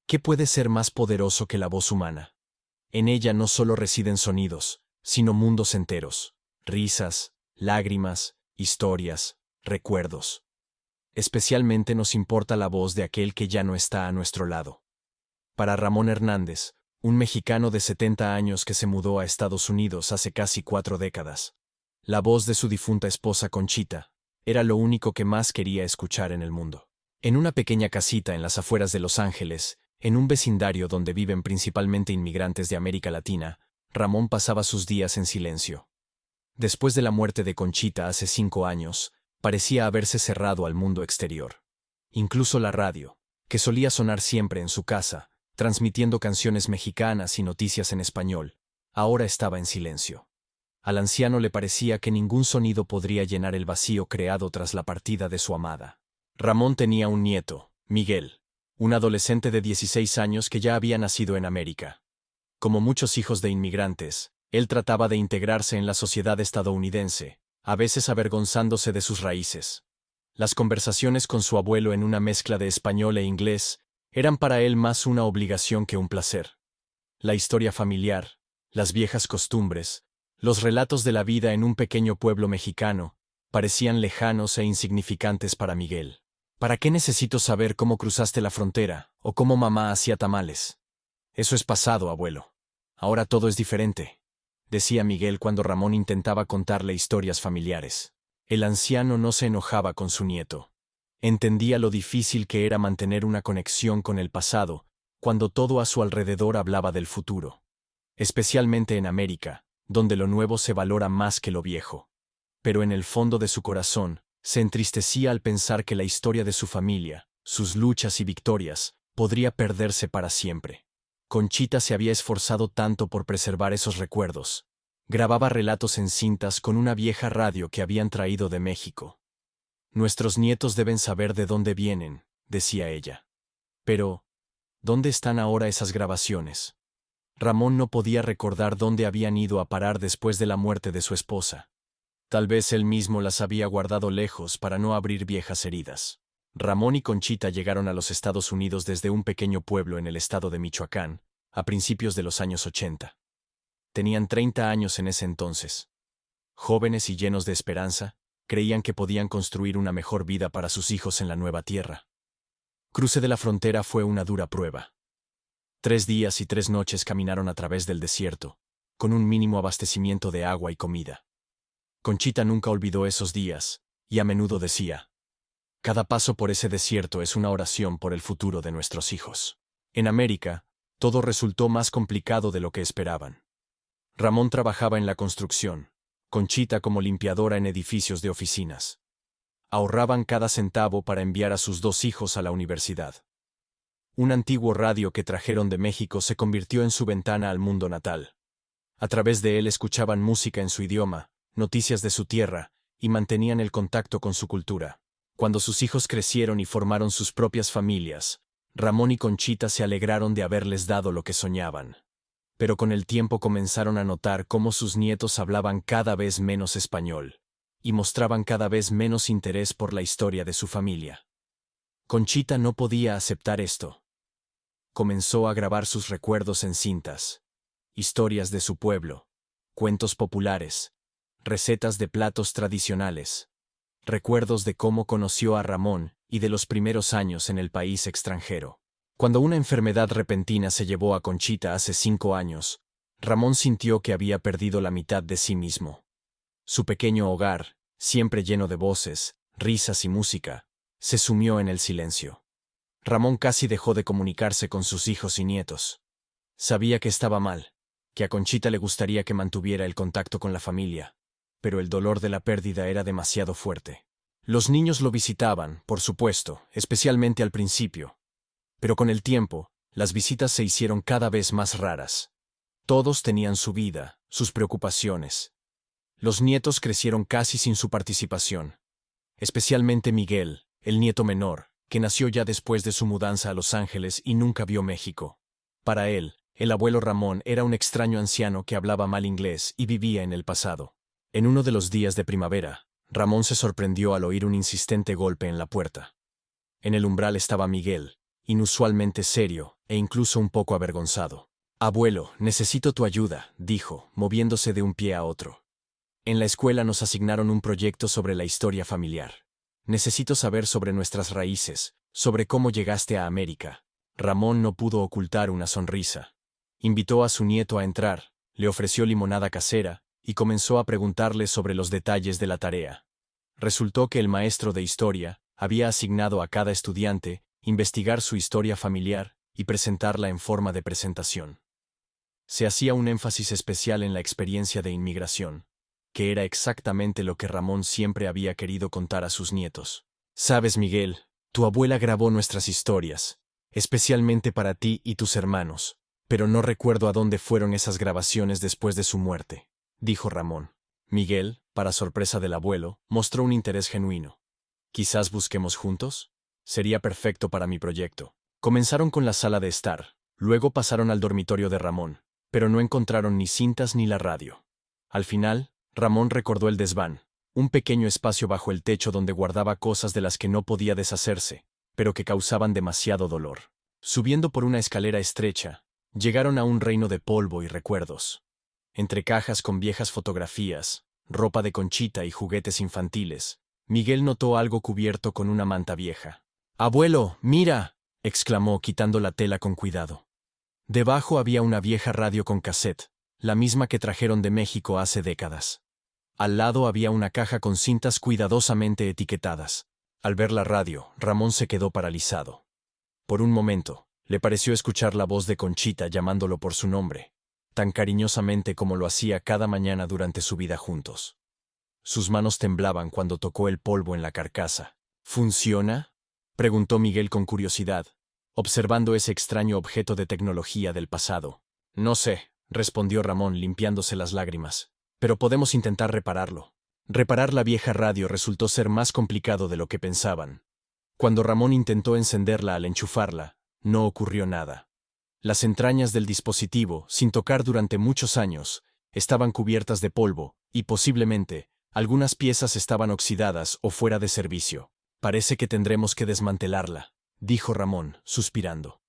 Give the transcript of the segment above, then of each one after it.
¿Qué puede ser más poderoso que la voz humana? En ella no solo residen sonidos, sino mundos enteros, risas, lágrimas, historias, recuerdos. Especialmente nos importa la voz de aquel que ya no está a nuestro lado. Para Ramón Hernández, un mexicano de 70 años que se mudó a Estados Unidos hace casi 4 décadas, la voz de su difunta esposa Conchita era lo único que más quería escuchar en el mundo. En una pequeña casita en las afueras de Los Ángeles, en un vecindario donde viven principalmente inmigrantes de América Latina, Ramón pasaba sus días en silencio. Después de la muerte de Conchita hace 5 años, parecía haberse cerrado al mundo exterior. Incluso la radio, que solía sonar siempre en su casa, transmitiendo canciones mexicanas y noticias en español, ahora estaba en silencio. Al anciano le parecía que ningún sonido podría llenar el vacío creado tras la partida de su amada. Ramón tenía un nieto, Miguel, un adolescente de 16 años que ya había nacido en América. Como muchos hijos de inmigrantes, él trataba de integrarse en la sociedad estadounidense, a veces avergonzándose de sus raíces. Las conversaciones con su abuelo en una mezcla de español e inglés eran para él más una obligación que un placer. La historia familiar, las viejas costumbres, los relatos de la vida en un pequeño pueblo mexicano, parecían lejanos e insignificantes para Miguel. ¿Para qué necesito saber cómo cruzaste la frontera o cómo mamá hacía tamales? Eso es pasado, abuelo. Ahora todo es diferente, decía Miguel cuando Ramón intentaba contarle historias familiares. El anciano no se enojaba con su nieto. Entendía lo difícil que era mantener una conexión con el pasado cuando todo a su alrededor hablaba del futuro. Especialmente en América, donde lo nuevo se valora más que lo viejo. Pero en el fondo de su corazón, se entristecía al pensar que la historia de su familia, sus luchas y victorias, podría perderse para siempre. Conchita se había esforzado tanto por preservar esos recuerdos. Grababa relatos en cintas con una vieja radio que habían traído de México. Nuestros nietos deben saber de dónde vienen, decía ella. Pero, ¿dónde están ahora esas grabaciones? Ramón no podía recordar dónde habían ido a parar después de la muerte de su esposa. Tal vez él mismo las había guardado lejos para no abrir viejas heridas. Ramón y Conchita llegaron a los Estados Unidos desde un pequeño pueblo en el estado de Michoacán, a principios de los años 80. Tenían 30 años en ese entonces. Jóvenes y llenos de esperanza, creían que podían construir una mejor vida para sus hijos en la nueva tierra. Cruce de la frontera fue una dura prueba. 3 días y 3 noches caminaron a través del desierto, con un mínimo abastecimiento de agua y comida. Conchita nunca olvidó esos días, y a menudo decía: cada paso por ese desierto es una oración por el futuro de nuestros hijos. En América, todo resultó más complicado de lo que esperaban. Ramón trabajaba en la construcción, Conchita como limpiadora en edificios de oficinas. Ahorraban cada centavo para enviar a sus 2 hijos a la universidad. Un antiguo radio que trajeron de México se convirtió en su ventana al mundo natal. A través de él escuchaban música en su idioma, noticias de su tierra, y mantenían el contacto con su cultura. Cuando sus hijos crecieron y formaron sus propias familias, Ramón y Conchita se alegraron de haberles dado lo que soñaban. Pero con el tiempo comenzaron a notar cómo sus nietos hablaban cada vez menos español, y mostraban cada vez menos interés por la historia de su familia. Conchita no podía aceptar esto. Comenzó a grabar sus recuerdos en cintas, historias de su pueblo, cuentos populares, recetas de platos tradicionales, recuerdos de cómo conoció a Ramón y de los primeros años en el país extranjero. Cuando una enfermedad repentina se llevó a Conchita hace 5 años, Ramón sintió que había perdido la mitad de sí mismo. Su pequeño hogar, siempre lleno de voces, risas y música, se sumió en el silencio. Ramón casi dejó de comunicarse con sus hijos y nietos. Sabía que estaba mal, que a Conchita le gustaría que mantuviera el contacto con la familia, pero el dolor de la pérdida era demasiado fuerte. Los niños lo visitaban, por supuesto, especialmente al principio. Pero con el tiempo, las visitas se hicieron cada vez más raras. Todos tenían su vida, sus preocupaciones. Los nietos crecieron casi sin su participación. Especialmente Miguel, el nieto menor, que nació ya después de su mudanza a Los Ángeles y nunca vio México. Para él, el abuelo Ramón era un extraño anciano que hablaba mal inglés y vivía en el pasado. En uno de los días de primavera, Ramón se sorprendió al oír un insistente golpe en la puerta. En el umbral estaba Miguel, inusualmente serio e incluso un poco avergonzado. Abuelo, necesito tu ayuda, dijo, moviéndose de un pie a otro. En la escuela nos asignaron un proyecto sobre la historia familiar. Necesito saber sobre nuestras raíces, sobre cómo llegaste a América. Ramón no pudo ocultar una sonrisa. Invitó a su nieto a entrar, le ofreció limonada casera y comenzó a preguntarle sobre los detalles de la tarea. Resultó que el maestro de historia había asignado a cada estudiante investigar su historia familiar y presentarla en forma de presentación. Se hacía un énfasis especial en la experiencia de inmigración, que era exactamente lo que Ramón siempre había querido contar a sus nietos. Sabes, Miguel, tu abuela grabó nuestras historias, especialmente para ti y tus hermanos, pero no recuerdo a dónde fueron esas grabaciones después de su muerte, dijo Ramón. Miguel, para sorpresa del abuelo, mostró un interés genuino. ¿Quizás busquemos juntos? Sería perfecto para mi proyecto. Comenzaron con la sala de estar, luego pasaron al dormitorio de Ramón, pero no encontraron ni cintas ni la radio. Al final, Ramón recordó el desván, un pequeño espacio bajo el techo donde guardaba cosas de las que no podía deshacerse, pero que causaban demasiado dolor. Subiendo por una escalera estrecha, llegaron a un reino de polvo y recuerdos. Entre cajas con viejas fotografías, ropa de Conchita y juguetes infantiles, Miguel notó algo cubierto con una manta vieja. «¡Abuelo, mira!», exclamó quitando la tela con cuidado. Debajo había una vieja radio con cassette, la misma que trajeron de México hace décadas. Al lado había una caja con cintas cuidadosamente etiquetadas. Al ver la radio, Ramón se quedó paralizado. Por un momento, le pareció escuchar la voz de Conchita llamándolo por su nombre, tan cariñosamente como lo hacía cada mañana durante su vida juntos. Sus manos temblaban cuando tocó el polvo en la carcasa. «¿Funciona?», preguntó Miguel con curiosidad, observando ese extraño objeto de tecnología del pasado. «No sé», respondió Ramón limpiándose las lágrimas, «pero podemos intentar repararlo». Reparar la vieja radio resultó ser más complicado de lo que pensaban. Cuando Ramón intentó encenderla al enchufarla, no ocurrió nada. Las entrañas del dispositivo, sin tocar durante muchos años, estaban cubiertas de polvo, y posiblemente, algunas piezas estaban oxidadas o fuera de servicio. «Parece que tendremos que desmantelarla», dijo Ramón, suspirando.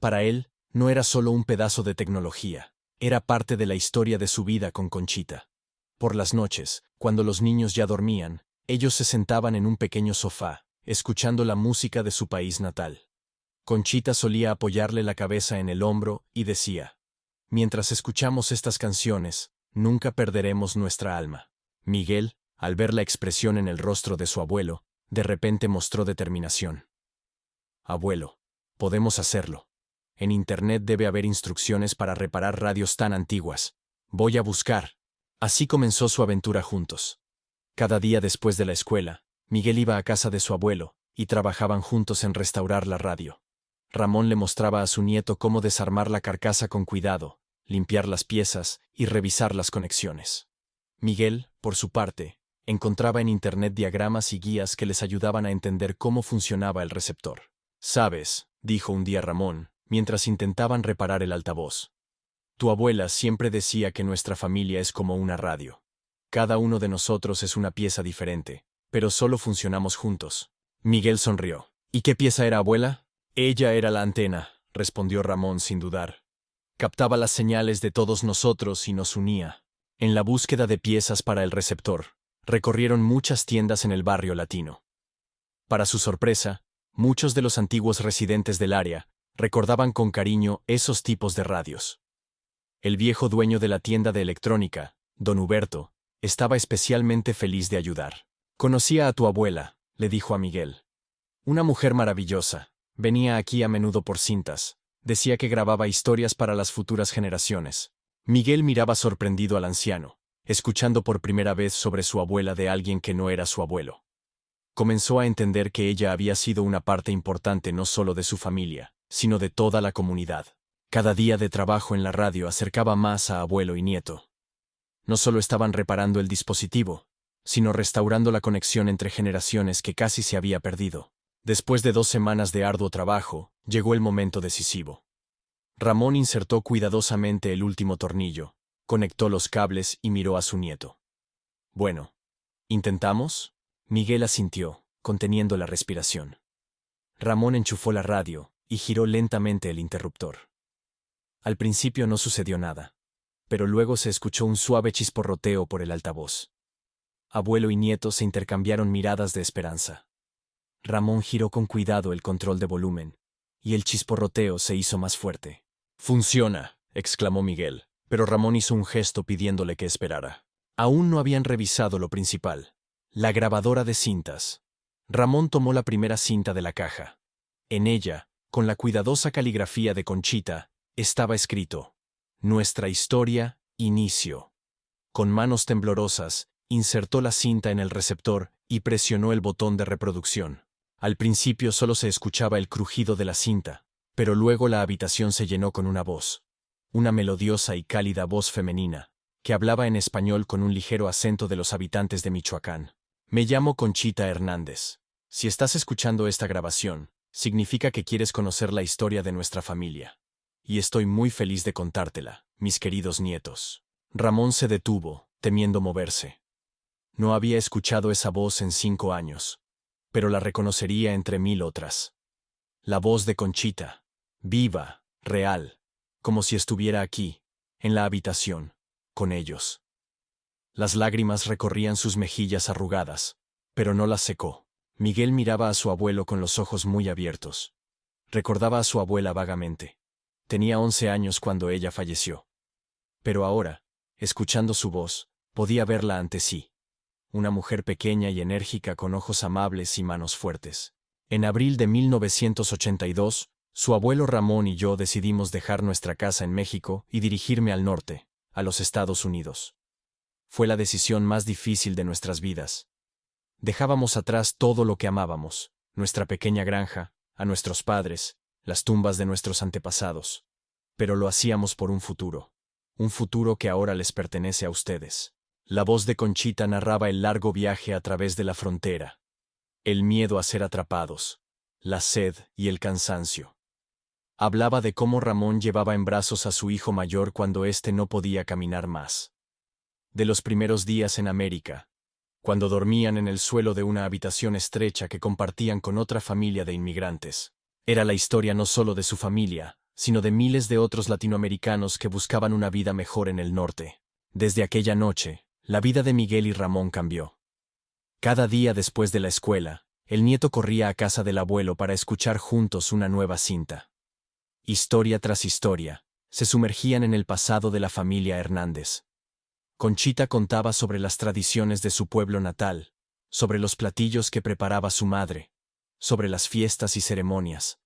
Para él, no era solo un pedazo de tecnología, era parte de la historia de su vida con Conchita. Por las noches, cuando los niños ya dormían, ellos se sentaban en un pequeño sofá, escuchando la música de su país natal. Conchita solía apoyarle la cabeza en el hombro y decía: «Mientras escuchamos estas canciones, nunca perderemos nuestra alma». Miguel, al ver la expresión en el rostro de su abuelo, de repente mostró determinación. «Abuelo, podemos hacerlo. En Internet debe haber instrucciones para reparar radios tan antiguas. Voy a buscar». Así comenzó su aventura juntos. Cada día después de la escuela, Miguel iba a casa de su abuelo, y trabajaban juntos en restaurar la radio. Ramón le mostraba a su nieto cómo desarmar la carcasa con cuidado, limpiar las piezas y revisar las conexiones. Miguel, por su parte, encontraba en Internet diagramas y guías que les ayudaban a entender cómo funcionaba el receptor. «Sabes», dijo un día Ramón, mientras intentaban reparar el altavoz, «tu abuela siempre decía que nuestra familia es como una radio. Cada uno de nosotros es una pieza diferente, pero solo funcionamos juntos». Miguel sonrió. «¿Y qué pieza era, abuela?». «Ella era la antena», respondió Ramón sin dudar. «Captaba las señales de todos nosotros y nos unía». En la búsqueda de piezas para el receptor, recorrieron muchas tiendas en el barrio latino. Para su sorpresa, muchos de los antiguos residentes del área recordaban con cariño esos tipos de radios. El viejo dueño de la tienda de electrónica, don Huberto, estaba especialmente feliz de ayudar. «Conocía a tu abuela», le dijo a Miguel. «Una mujer maravillosa. Venía aquí a menudo por cintas. Decía que grababa historias para las futuras generaciones». Miguel miraba sorprendido al anciano, escuchando por primera vez sobre su abuela de alguien que no era su abuelo. Comenzó a entender que ella había sido una parte importante no solo de su familia, sino de toda la comunidad. Cada día de trabajo en la radio acercaba más a abuelo y nieto. No solo estaban reparando el dispositivo, sino restaurando la conexión entre generaciones que casi se había perdido. Después de 2 semanas de arduo trabajo, llegó el momento decisivo. Ramón insertó cuidadosamente el último tornillo, conectó los cables y miró a su nieto. «Bueno, ¿intentamos?». Miguel asintió, conteniendo la respiración. Ramón enchufó la radio, y giró lentamente el interruptor. Al principio no sucedió nada, pero luego se escuchó un suave chisporroteo por el altavoz. Abuelo y nieto se intercambiaron miradas de esperanza. Ramón giró con cuidado el control de volumen, y el chisporroteo se hizo más fuerte. «Funciona», exclamó Miguel, pero Ramón hizo un gesto pidiéndole que esperara. Aún no habían revisado lo principal: la grabadora de cintas. Ramón tomó la primera cinta de la caja. En ella, con la cuidadosa caligrafía de Conchita, estaba escrito: «Nuestra historia, inicio». Con manos temblorosas, insertó la cinta en el receptor y presionó el botón de reproducción. Al principio solo se escuchaba el crujido de la cinta, pero luego la habitación se llenó con una voz. Una melodiosa y cálida voz femenina, que hablaba en español con un ligero acento de los habitantes de Michoacán. «Me llamo Conchita Hernández. Si estás escuchando esta grabación, significa que quieres conocer la historia de nuestra familia. Y estoy muy feliz de contártela, mis queridos nietos». Ramón se detuvo, temiendo moverse. No había escuchado esa voz en 5 años, pero la reconocería entre 1000 otras. La voz de Conchita, viva, real, como si estuviera aquí, en la habitación, con ellos. Las lágrimas recorrían sus mejillas arrugadas, pero no las secó. Miguel miraba a su abuelo con los ojos muy abiertos. Recordaba a su abuela vagamente. Tenía 11 años cuando ella falleció. Pero ahora, escuchando su voz, podía verla ante sí. Una mujer pequeña y enérgica con ojos amables y manos fuertes. En abril de 1982, su abuelo Ramón y yo decidimos dejar nuestra casa en México y dirigirme al norte, a los Estados Unidos. Fue la decisión más difícil de nuestras vidas. Dejábamos atrás todo lo que amábamos: nuestra pequeña granja, a nuestros padres, las tumbas de nuestros antepasados. Pero lo hacíamos por un futuro que ahora les pertenece a ustedes. La voz de Conchita narraba el largo viaje a través de la frontera, el miedo a ser atrapados, la sed y el cansancio. Hablaba de cómo Ramón llevaba en brazos a su hijo mayor cuando éste no podía caminar más. De los primeros días en América, cuando dormían en el suelo de una habitación estrecha que compartían con otra familia de inmigrantes. Era la historia no solo de su familia, sino de miles de otros latinoamericanos que buscaban una vida mejor en el norte. Desde aquella noche, la vida de Miguel y Ramón cambió. Cada día después de la escuela, el nieto corría a casa del abuelo para escuchar juntos una nueva cinta. Historia tras historia, se sumergían en el pasado de la familia Hernández. Conchita contaba sobre las tradiciones de su pueblo natal, sobre los platillos que preparaba su madre, sobre las fiestas y ceremonias.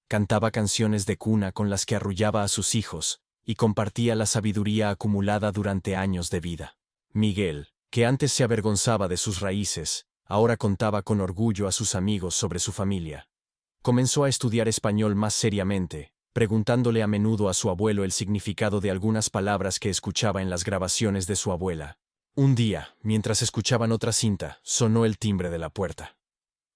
Cantaba canciones de cuna con las que arrullaba a sus hijos, y compartía la sabiduría acumulada durante años de vida. Miguel, que antes se avergonzaba de sus raíces, ahora contaba con orgullo a sus amigos sobre su familia. Comenzó a estudiar español más seriamente, preguntándole a menudo a su abuelo el significado de algunas palabras que escuchaba en las grabaciones de su abuela. Un día, mientras escuchaban otra cinta, sonó el timbre de la puerta.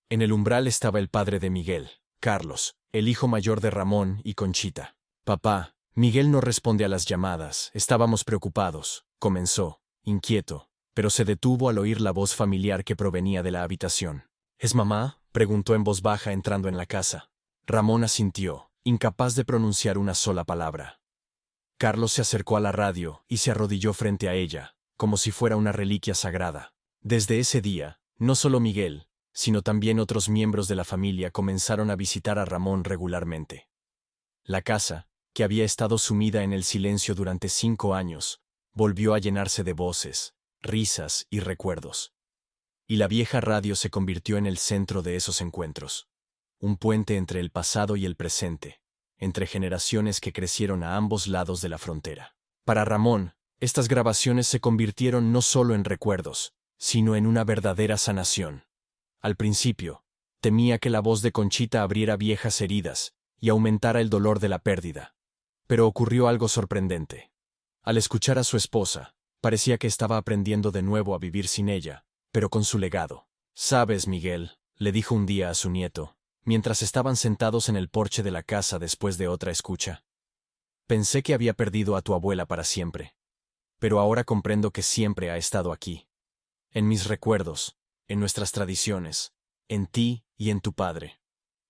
En el umbral estaba el padre de Miguel, Carlos, el hijo mayor de Ramón y Conchita. «Papá, Miguel no responde a las llamadas, estábamos preocupados», comenzó, inquieto, pero se detuvo al oír la voz familiar que provenía de la habitación. «¿Es mamá?», preguntó en voz baja entrando en la casa. Ramón asintió, incapaz de pronunciar una sola palabra. Carlos se acercó a la radio y se arrodilló frente a ella, como si fuera una reliquia sagrada. Desde ese día, no solo Miguel, sino también otros miembros de la familia comenzaron a visitar a Ramón regularmente. La casa, que había estado sumida en el silencio durante 5 años, volvió a llenarse de voces, risas y recuerdos. Y la vieja radio se convirtió en el centro de esos encuentros. Un puente entre el pasado y el presente, entre generaciones que crecieron a ambos lados de la frontera. Para Ramón, estas grabaciones se convirtieron no solo en recuerdos, sino en una verdadera sanación. Al principio, temía que la voz de Conchita abriera viejas heridas y aumentara el dolor de la pérdida. Pero ocurrió algo sorprendente. Al escuchar a su esposa, parecía que estaba aprendiendo de nuevo a vivir sin ella, pero con su legado. «Sabes, Miguel», le dijo un día a su nieto, mientras estaban sentados en el porche de la casa después de otra escucha. «Pensé que había perdido a tu abuela para siempre. Pero ahora comprendo que siempre ha estado aquí. En mis recuerdos, en nuestras tradiciones, en ti y en tu padre.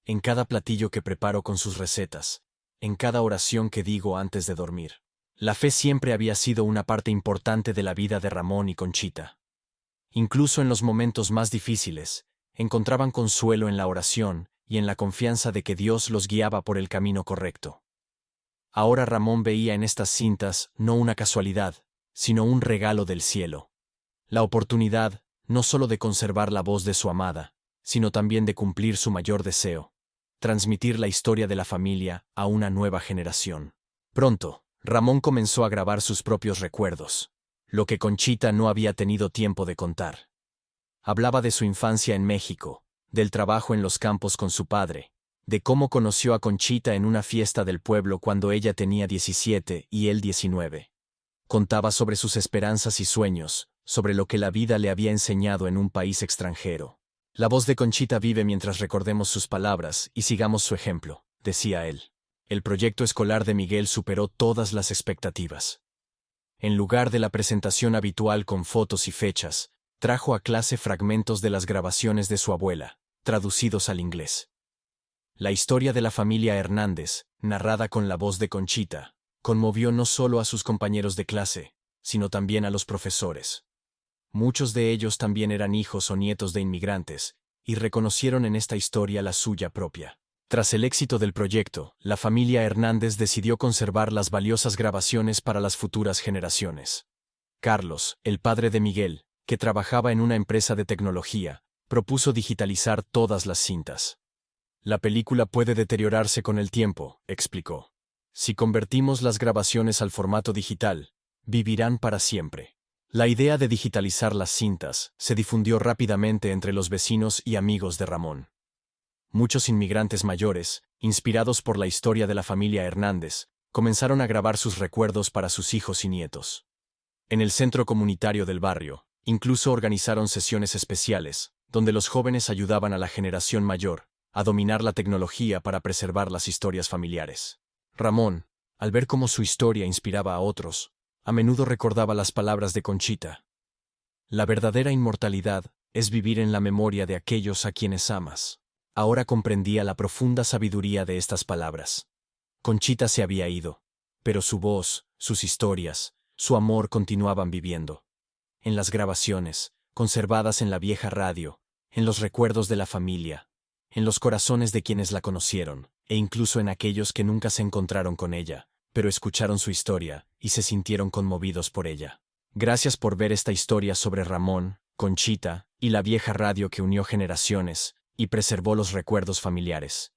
en cada platillo que preparo con sus recetas, en cada oración que digo antes de dormir. La fe siempre había sido una parte importante de la vida de Ramón y Conchita. Incluso en los momentos más difíciles, encontraban consuelo en la oración y en la confianza de que Dios los guiaba por el camino correcto. Ahora Ramón veía en estas cintas no una casualidad, sino un regalo del cielo. La oportunidad, no solo de conservar la voz de su amada, sino también de cumplir su mayor deseo: transmitir la historia de la familia a una nueva generación. Pronto, Ramón comenzó a grabar sus propios recuerdos, lo que Conchita no había tenido tiempo de contar. Hablaba de su infancia en México, del trabajo en los campos con su padre, de cómo conoció a Conchita en una fiesta del pueblo cuando ella tenía 17 y él 19. Contaba sobre sus esperanzas y sueños, sobre lo que la vida le había enseñado en un país extranjero. La voz de Conchita vive mientras recordemos sus palabras y sigamos su ejemplo, decía él. El proyecto escolar de Miguel superó todas las expectativas. En lugar de la presentación habitual con fotos y fechas, trajo a clase fragmentos de las grabaciones de su abuela, traducidos al inglés. La historia de la familia Hernández, narrada con la voz de Conchita, conmovió no solo a sus compañeros de clase, sino también a los profesores. Muchos de ellos también eran hijos o nietos de inmigrantes, y reconocieron en esta historia la suya propia. Tras el éxito del proyecto, la familia Hernández decidió conservar las valiosas grabaciones para las futuras generaciones. Carlos, el padre de Miguel, que trabajaba en una empresa de tecnología, propuso digitalizar todas las cintas. La película puede deteriorarse con el tiempo, explicó. Si convertimos las grabaciones al formato digital, vivirán para siempre. La idea de digitalizar las cintas se difundió rápidamente entre los vecinos y amigos de Ramón. Muchos inmigrantes mayores, inspirados por la historia de la familia Hernández, comenzaron a grabar sus recuerdos para sus hijos y nietos. En el centro comunitario del barrio, incluso organizaron sesiones especiales, donde los jóvenes ayudaban a la generación mayor a dominar la tecnología para preservar las historias familiares. Ramón, al ver cómo su historia inspiraba a otros, a menudo recordaba las palabras de Conchita. La verdadera inmortalidad es vivir en la memoria de aquellos a quienes amas. Ahora comprendía la profunda sabiduría de estas palabras. Conchita se había ido, pero su voz, sus historias, su amor continuaban viviendo. En las grabaciones, conservadas en la vieja radio, en los recuerdos de la familia, en los corazones de quienes la conocieron, e incluso en aquellos que nunca se encontraron con ella, pero escucharon su historia y se sintieron conmovidos por ella. Gracias por ver esta historia sobre Ramón, Conchita y la vieja radio que unió generaciones y preservó los recuerdos familiares.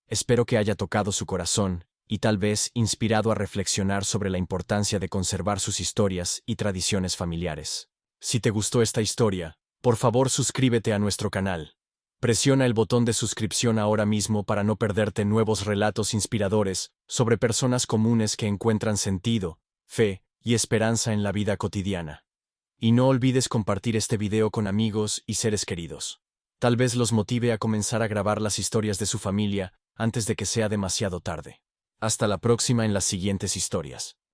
Espero que haya tocado su corazón y tal vez inspirado a reflexionar sobre la importancia de conservar sus historias y tradiciones familiares. Si te gustó esta historia, por favor suscríbete a nuestro canal. Presiona el botón de suscripción ahora mismo para no perderte nuevos relatos inspiradores sobre personas comunes que encuentran sentido, fe y esperanza en la vida cotidiana. Y no olvides compartir este video con amigos y seres queridos. Tal vez los motive a comenzar a grabar las historias de su familia antes de que sea demasiado tarde. Hasta la próxima en las siguientes historias.